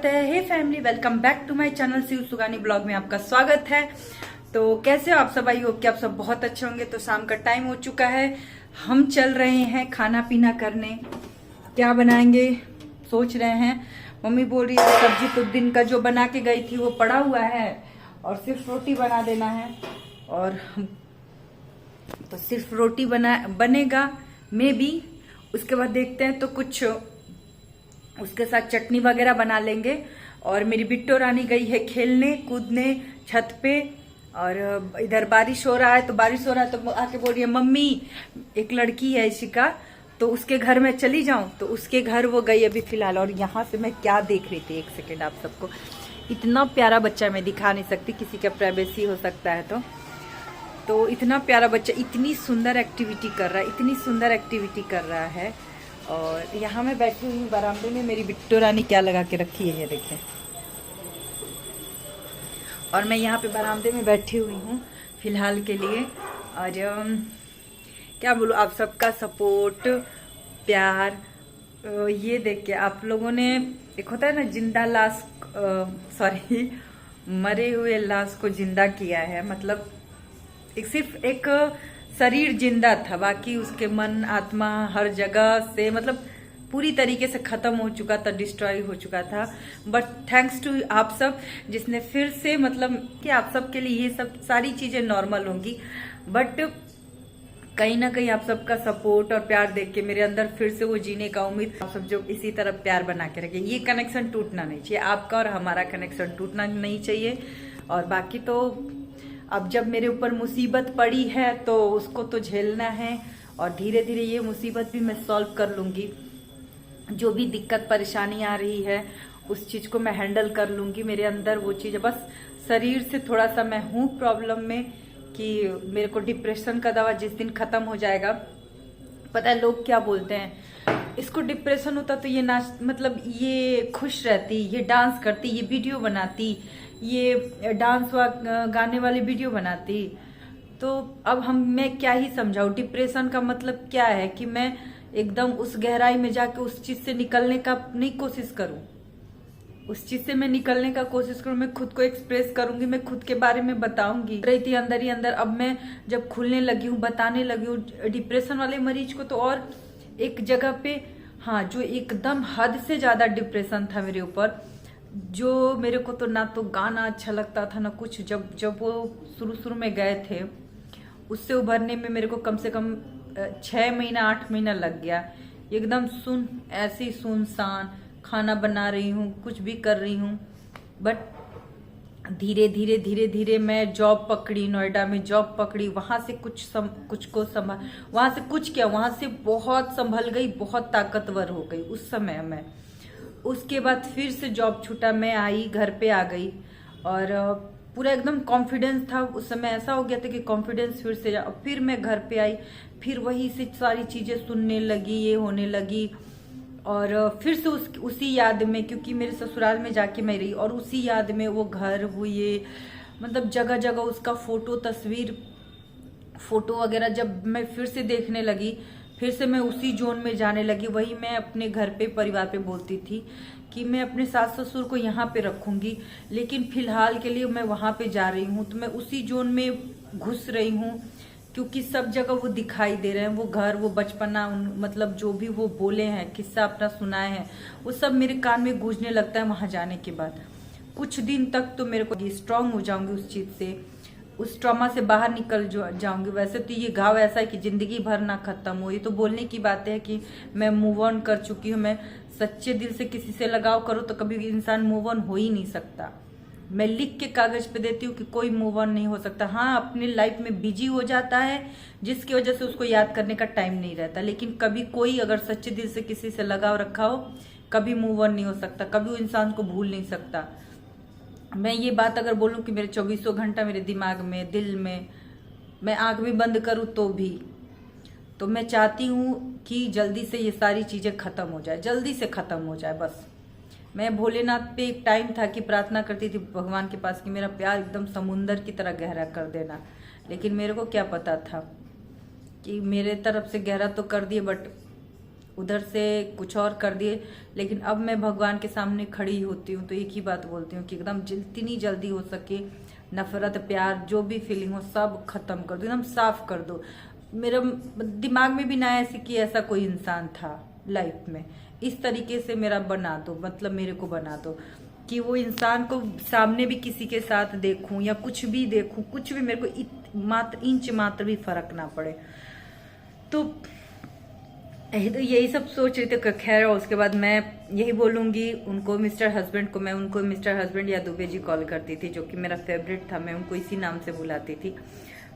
Hey family, welcome back to my channel Shiv Sugani blog में आपका स्वागत है। तो कैसे हो आप सब? आई होप कि आप सब बहुत अच्छे होंगे। तो शाम का टाइम हो चुका है, हम चल रहे हैं खाना पीना करने। क्या बनाएंगे सोच रहे हैं। मम्मी बोल रही है सब्जी तो दिन का जो बना के गई थी वो पड़ा हुआ है और सिर्फ रोटी बना देना है। और तो सिर्फ रोटी बनेगा मे बी। उसके बाद देखते हैं तो कुछ उसके साथ चटनी वगैरह बना लेंगे। और मेरी बिट्टो रानी गई है खेलने कूदने छत पे, और इधर बारिश हो रहा है। तो बारिश हो रहा है तो आके बोल रही है मम्मी, एक लड़की है इशिका, तो उसके घर में चली जाऊं। तो उसके घर वो गई अभी फिलहाल। और यहाँ से मैं क्या देख रही थी, एक सेकेंड आप सबको, इतना प्यारा बच्चा, मैं दिखा नहीं सकती, किसी का प्राइवेसी हो सकता है। तो इतना प्यारा बच्चा इतनी सुंदर एक्टिविटी कर रहा है, इतनी सुंदर एक्टिविटी कर रहा है। और यहाँ मैं बैठी हुई हूँ बरामदे में। मेरी बिट्टो रानी क्या लगा के रखी है ये देखें। और मैं यहाँ पे बरामदे में बैठी हुई हूँ फिलहाल के लिए। और क्या बोलूँ, आप सबका सपोर्ट प्यार, ये देख के आप लोगों ने, एक होता है ना जिंदा लाश, सॉरी मरे हुए लाश को जिंदा किया है। मतलब सिर्फ एक शरीर जिंदा था, बाकी उसके मन आत्मा हर जगह से मतलब पूरी तरीके से खत्म हो चुका था, डिस्ट्रॉय हो चुका था। बट थैंक्स टू आप सब जिसने फिर से, मतलब कि आप सब के लिए ये सब सारी चीजें नॉर्मल होंगी, बट कहीं ना कहीं आप सबका सपोर्ट और प्यार देख के मेरे अंदर फिर से वो जीने का उम्मीद। आप सब जो इसी तरह प्यार बना के रखे, ये कनेक्शन टूटना नहीं चाहिए, आपका और हमारा कनेक्शन टूटना नहीं चाहिए। और बाकी तो अब जब मेरे ऊपर मुसीबत पड़ी है तो उसको तो झेलना है, और धीरे धीरे ये मुसीबत भी मैं सॉल्व कर लूंगी। जो भी दिक्कत परेशानी आ रही है उस चीज को मैं हैंडल कर लूंगी। मेरे अंदर वो चीज है, बस शरीर से थोड़ा सा मैं हूँ प्रॉब्लम में कि मेरे को डिप्रेशन का दवा जिस दिन खत्म हो जाएगा, पता है लोग क्या बोलते हैं, इसको डिप्रेशन होता तो ये नाच, मतलब ये खुश रहती, ये डांस करती, ये वीडियो बनाती, ये डांस गाने वाली वीडियो बनाती। तो अब मैं क्या ही समझाऊं, डिप्रेशन का मतलब क्या है कि मैं एकदम उस गहराई में जाके उस चीज से निकलने का नहीं कोशिश करूं, उस चीज से मैं निकलने का कोशिश करूं, मैं खुद को एक्सप्रेस करूंगी, मैं खुद के बारे में बताऊंगी। रही थी अंदर ही अंदर, अब मैं जब खुलने लगी हूँ, बताने लगी हूँ डिप्रेशन वाले मरीज को, तो और एक जगह पे, हाँ, जो एकदम हद से ज्यादा डिप्रेशन था मेरे ऊपर, जो मेरे को तो ना तो गाना अच्छा लगता था ना कुछ। जब वो शुरू में गए थे, उससे उभरने में मेरे को कम से कम 6 महीना 8 महीना लग गया। एकदम ऐसी सुनसान, खाना बना रही हूँ, कुछ भी कर रही हूँ, बट धीरे धीरे मैं जॉब पकड़ी, नोएडा में जॉब पकड़ी। वहां से कुछ को संभाल, वहां से कुछ क्या, वहां से बहुत संभल गई, बहुत ताकतवर हो गई उस समय मैं। उसके बाद फिर से जॉब छूटा, मैं आई, घर पे आ गई, और पूरा एकदम कॉन्फिडेंस था उस समय। ऐसा हो गया था कि कॉन्फिडेंस फिर से फिर मैं घर पे आई, फिर वही से सारी चीजें सुनने लगी, ये होने लगी। और फिर से उसी याद में, क्योंकि मेरे ससुराल में जाके मैं रही, और उसी याद में वो घर हुए, मतलब जगह जगह उसका फोटो, तस्वीर, फोटो वगैरह जब मैं फिर से देखने लगी, फिर से मैं उसी जोन में जाने लगी। वही मैं अपने घर पे, परिवार पे बोलती थी कि मैं अपने सास ससुर को यहाँ पे रखूंगी, लेकिन फिलहाल के लिए मैं वहां पे जा रही हूँ। तो मैं उसी जोन में घुस रही हूँ, क्योंकि सब जगह वो दिखाई दे रहे हैं, वो घर, वो बचपना, मतलब जो भी वो बोले हैं, किस्सा अपना सुनाए हैं, वो सब मेरे कान में गूंजने लगता है वहां जाने के बाद। कुछ दिन तक तो मेरे को स्ट्रांग हो जाऊंगी उस चीज से, उस ट्रॉमा से बाहर निकल जाऊंगी। वैसे तो ये घाव ऐसा है कि जिंदगी भर ना खत्म हो। ये तो बोलने की बात है कि मैं मूव ऑन कर चुकी हूँ। मैं सच्चे दिल से किसी से लगाव करो तो कभी इंसान मूव ऑन हो ही नहीं सकता। मैं लिख के कागज पे देती हूँ कि कोई मूव ऑन नहीं हो सकता। हाँ, अपनी लाइफ में बिजी हो जाता है, जिसकी वजह से उसको याद करने का टाइम नहीं रहता, लेकिन कभी कोई अगर सच्चे दिल से किसी से लगाव रखा हो, कभी मूव ऑन नहीं हो सकता, कभी वो इंसान को भूल नहीं सकता। मैं ये बात अगर बोलूं कि मेरे 2400 घंटा मेरे दिमाग में, दिल में, मैं आंख भी बंद करूं तो भी, तो मैं चाहती हूं कि जल्दी से ये सारी चीजें खत्म हो जाए, जल्दी से खत्म हो जाए बस। मैं भोलेनाथ पे एक टाइम था कि प्रार्थना करती थी भगवान के पास कि मेरा प्यार एकदम समुंदर की तरह गहरा कर देना, लेकिन मेरे को क्या पता था कि मेरे तरफ से गहरा तो कर दिए, बट उधर से कुछ और कर दिए। लेकिन अब मैं भगवान के सामने खड़ी होती हूँ तो एक ही बात बोलती हूँ कि एकदम जितनी जल्दी हो सके नफरत प्यार जो भी फीलिंग हो सब खत्म कर दो, एकदम साफ कर दो। मेरे दिमाग में भी ना ऐसे कि ऐसा कोई इंसान था लाइफ में, इस तरीके से मेरा बना दो, मतलब मेरे को बना दो कि वो इंसान को सामने भी किसी के साथ देखूं या कुछ भी देखूं, कुछ भी मेरे को मात्र इंच मात्र भी फर्क ना पड़े। तो यही सब सोच रही थी। खैर उसके बाद मैं यही बोलूंगी उनको, मिस्टर हस्बैंड को, मैं उनको मिस्टर हस्बैंड या दुबे जी कॉल करती थी जो कि मेरा फेवरेट था, मैं उनको इसी नाम से बुलाती थी।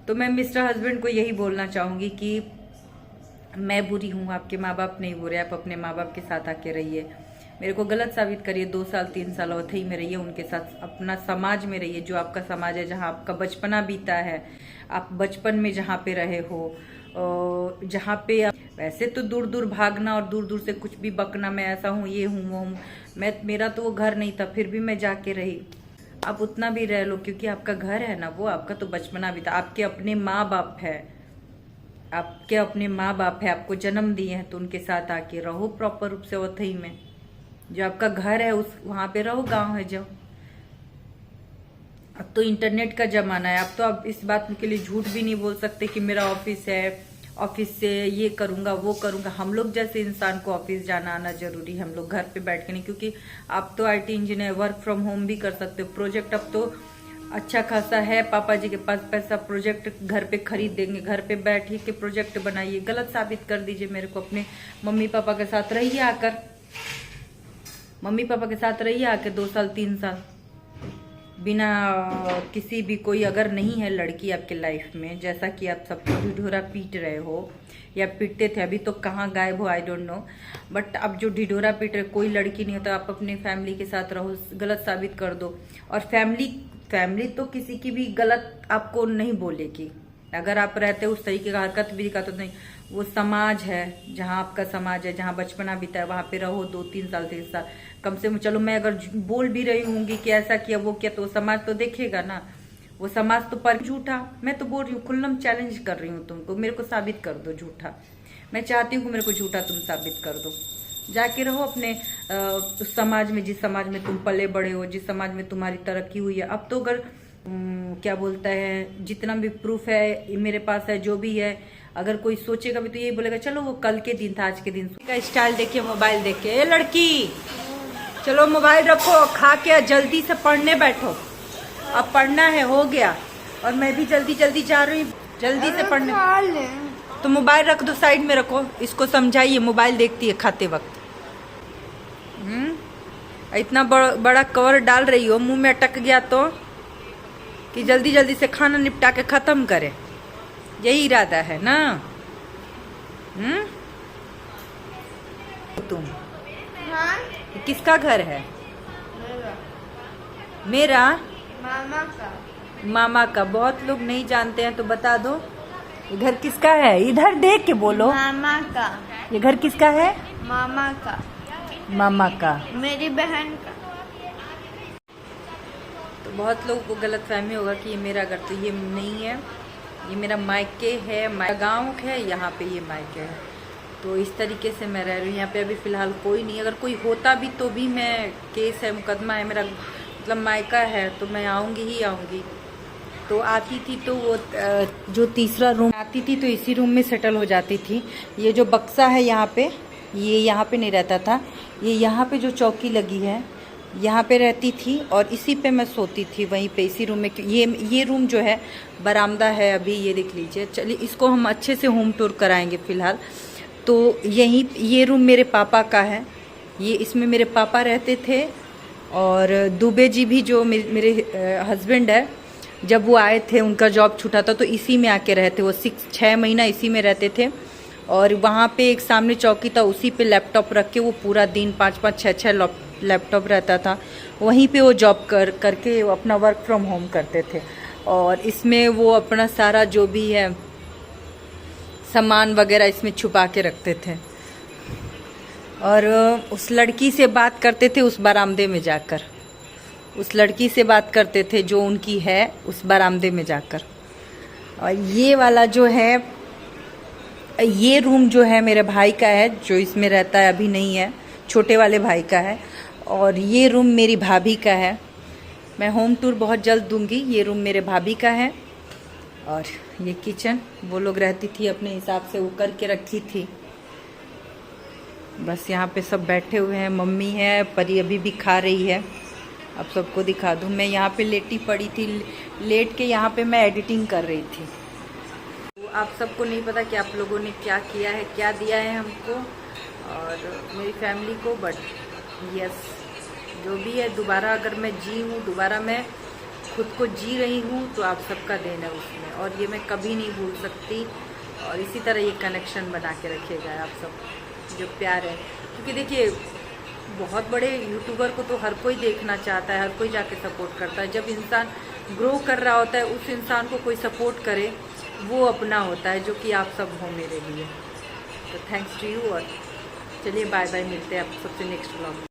तो मैं मिस्टर हस्बैंड को यही बोलना चाहूंगी कि मैं बुरी हूँ, आपके माँ बाप नहीं बुरे, आप अपने माँ बाप के साथ आके रहिए, मेरे को गलत साबित करिए, 2 साल 3 साल अवधि में रहिए उनके साथ, अपना समाज में रहिए जो आपका समाज है, जहाँ आपका बचपना बीता है, आप बचपन में जहाँ पे रहे हो, जहाँ पे वैसे तो दूर दूर भागना और दूर दूर से कुछ भी बकना, मैं ऐसा हूँ ये हूँ वो हूँ, मेरा तो वो घर नहीं था फिर भी मैं जाके रही। आप उतना भी रह लो क्योंकि आपका घर है ना, वो आपका तो बचपना भी था, आपके अपने माँ बाप है, आपके अपने माँ बाप है, आपको जन्म दिए हैं, तो उनके साथ आके रहो प्रॉपर रूप से वथई में, जो आपका घर है उस वहां पे रहो, गांव है जो। अब तो इंटरनेट का जमाना है, अब तो आप इस बात के लिए झूठ भी नहीं बोल सकते कि मेरा ऑफिस है, ऑफिस से ये करूंगा वो करूंगा। हम लोग जैसे इंसान को ऑफिस जाना आना जरूरी है, हम लोग घर पे बैठ के नहीं, क्योंकि आप तो IT engineer work from home भी कर सकते हो। प्रोजेक्ट अब तो अच्छा खासा है, पापा जी के पास पैसा, प्रोजेक्ट घर पे खरीद देंगे, घर पे बैठ के प्रोजेक्ट बनाइए, गलत साबित कर दीजिए मेरे को, अपने मम्मी पापा के साथ रहिए आकर, मम्मी पापा के साथ रहिए आके 2 साल 3 साल बिना किसी भी, कोई अगर नहीं है लड़की आपके लाइफ में, जैसा कि आप सबको ढिढोरा पीट रहे हो या पीटते थे, अभी तो कहाँ गायब हो आई डोंट नो, बट अब जो ढिढोरा पीट रहे कोई लड़की नहीं है, तो आप अपने फैमिली के साथ रहो, गलत साबित कर दो। और फैमिली तो किसी की भी गलत आपको नहीं बोलेगी, अगर आप रहते उस तरीके का हरकत भी दिखाते तो नहीं, वो समाज है, जहाँ आपका समाज है, जहाँ बचपना बीता है, वहां पे रहो 2-3 साल 3 साल कम से कम। चलो मैं अगर बोल भी रही होंगी कि ऐसा किया वो किया, तो समाज तो देखेगा ना, वो समाज तो पर झूठा, मैं तो बोल रही हूँ, खुल्लम चैलेंज कर रही हूँ तुमको, मेरे को साबित कर दो झूठा, मैं चाहती हूँ कि मेरे को झूठा तुम साबित कर दो। जाके रहो अपने उस समाज में, जिस समाज में तुम पले बड़े हो, जिस समाज में तुम्हारी तरक्की हुई है। अब तो अगर क्या बोलता है, जितना भी प्रूफ है मेरे पास है, जो भी है, अगर कोई सोचेगा भी तो यही बोलेगा चलो वो कल के दिन था, आज के दिन का स्टाइल देखिए, मोबाइल देख के। ए लड़की चलो मोबाइल रखो, खा के जल्दी से पढ़ने बैठो, अब पढ़ना है, हो गया। और मैं भी जल्दी जल्दी जा रही हूँ, जल्दी से पढ़ने। तो मोबाइल रख दो, साइड में रखो, इसको समझाइए, मोबाइल देखती है खाते वक्त। इतना बड़ा कवर डाल रही हो, मुंह में अटक गया तो, कि जल्दी जल्दी से खाना निपटा के खत्म करे, यही इरादा है ना? तुम हाँ? किसका घर है? मेरा मामा का। मामा का। बहुत लोग नहीं जानते हैं तो बता दो, ये घर किसका है? इधर देख के बोलो। मामा का। ये घर किसका है? मामा का। मामा का। मेरी बहन का। तो बहुत लोगों को गलत फहमी होगा कि ये मेरा घर, तो ये नहीं है, ये मेरा मायके है, गाँव है, यहाँ पे ये मायके है। तो इस तरीके से मैं रह रही हूँ यहाँ पे। अभी फिलहाल कोई नहीं, अगर कोई होता भी तो भी मैं, केस है, मुकदमा है, मेरा मतलब मायका है, तो मैं आऊँगी ही आऊँगी। तो आती थी तो वो जो तीसरा रूम आती थी तो इसी रूम में सेटल हो जाती थी। ये जो बक्सा है यहाँ पे, ये यहाँ पे नहीं रहता था, ये यहाँ पे जो चौकी लगी है यहाँ पे रहती थी और इसी पे मैं सोती थी, वहीं पे इसी रूम में। ये रूम जो है बरामदा है अभी, ये देख लीजिए। चलिए इसको हम अच्छे से होम टूर कराएंगे फिलहाल। तो यहीं ये रूम मेरे पापा का है, ये इसमें मेरे पापा रहते थे। और दुबे जी भी जो मेरे हस्बैंड है, जब वो आए थे उनका जॉब छूटा था तो इसी में आके रहते, वो 6 महीना इसी में रहते थे। और वहाँ पे एक सामने चौकी था, उसी पे लैपटॉप रख के वो पूरा दिन 5-5 6-6 लैपटॉप रहता था, वहीं पे वो जॉब करके अपना वर्क फ्रॉम होम करते थे। और इसमें वो अपना सारा जो भी है सामान वगैरह इसमें छुपा के रखते थे। और उस लड़की से बात करते थे उस बरामदे में जाकर, उस लड़की से बात करते थे जो उनकी है, उस बरामदे में जाकर। और ये वाला जो है ये रूम जो है मेरे भाई का है, जो इसमें रहता है, अभी नहीं है, छोटे वाले भाई का है। और ये रूम मेरी भाभी का है। मैं होम टूर बहुत जल्द दूंगी। ये रूम मेरे भाभी का है। और ये किचन वो लोग रहती थी अपने हिसाब से वो करके रखी थी। बस यहाँ पे सब बैठे हुए हैं। मम्मी है, परी अभी भी खा रही है। अब सबको दिखा दूँ। मैं यहाँ पे लेटी पड़ी थी, लेट के यहाँ पे मैं एडिटिंग कर रही थी। तो आप सबको नहीं पता कि आप लोगों ने क्या किया है, क्या दिया है हमको और मेरी फैमिली को। बट यस, जो भी है, दोबारा अगर मैं जी हूँ, दोबारा मैं खुद को जी रही हूँ, तो आप सबका देन है उसमें। और ये मैं कभी नहीं भूल सकती। और इसी तरह ये कनेक्शन बना के रखिएगा आप सब, जो प्यार है। क्योंकि देखिए, बहुत बड़े यूट्यूबर को तो हर कोई देखना चाहता है, हर कोई जाके सपोर्ट करता है। जब इंसान ग्रो कर रहा होता है, उस इंसान को कोई सपोर्ट करे, वो अपना होता है, जो कि आप सब हो मेरे लिए। तो थैंक्स टू यू। और चलिए बाय बाय, मिलते हैं आप सबसे नेक्स्ट व्लॉग में।